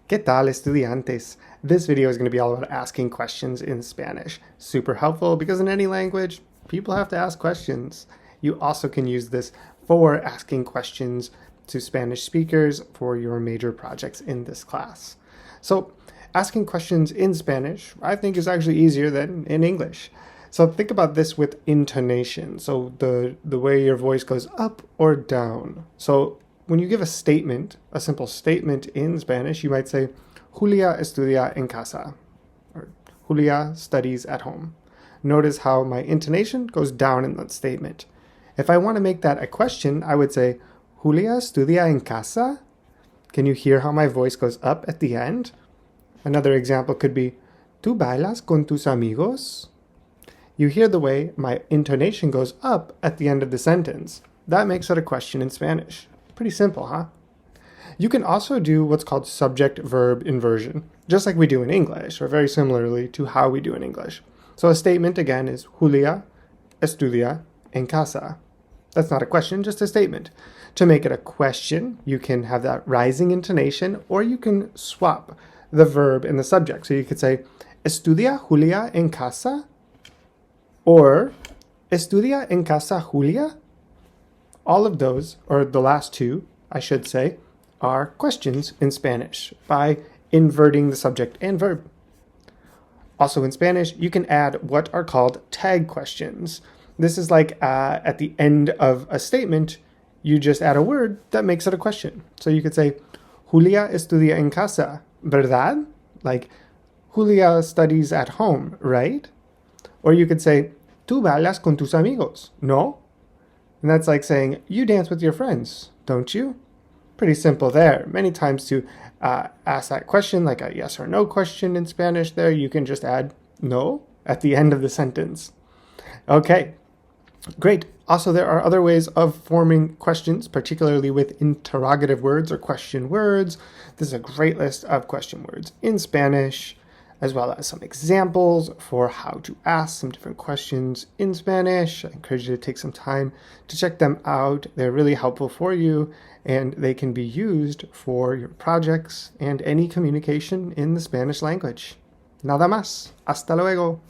¿Qué tal, estudiantes? This video is going to be all about asking questions in Spanish. Super helpful because in any language, people have to ask questions. You also can use this for asking questions to Spanish speakers for your major projects in this class. So, asking questions in Spanish, I think, is actually easier than in English. So think about this with intonation. So the way your voice goes up or down. So when you give a statement, a simple statement in Spanish, you might say, Julia estudia en casa, or Julia studies at home. Notice how my intonation goes down in that statement. If I want to make that a question, I would say, Julia estudia en casa? Can you hear how my voice goes up at the end? Another example could be, ¿Tú bailas con tus amigos? You hear the way my intonation goes up at the end of the sentence. That makes it a question in Spanish. Pretty simple, huh? You can also do what's called subject-verb inversion, just like we do in English, or very similarly to how we do in English. So a statement, again, is Julia estudia en casa. That's not a question, just a statement. To make it a question, you can have that rising intonation, or you can swap the verb and the subject. So you could say, ¿Estudia Julia en casa? Or, ¿Estudia en casa Julia? All of those, or the last two, I should say, are questions in Spanish by inverting the subject and verb. Also in Spanish, you can add what are called tag questions. This is like at the end of a statement, you just add a word that makes it a question. So you could say, Julia estudia en casa, ¿verdad? Like, Julia studies at home, right? Or you could say, ¿Tú bailas con tus amigos? No? And that's like saying, you dance with your friends, don't you? Pretty simple there. Many times to ask that question, like a yes or no question in Spanish there, you can just add no at the end of the sentence. Okay, great. Also, there are other ways of forming questions, particularly with interrogative words or question words. This is a great list of question words in Spanish, as well as some examples for how to ask some different questions in Spanish. I encourage you to take some time to check them out. They're really helpful for you, and they can be used for your projects and any communication in the Spanish language. Nada más. Hasta luego.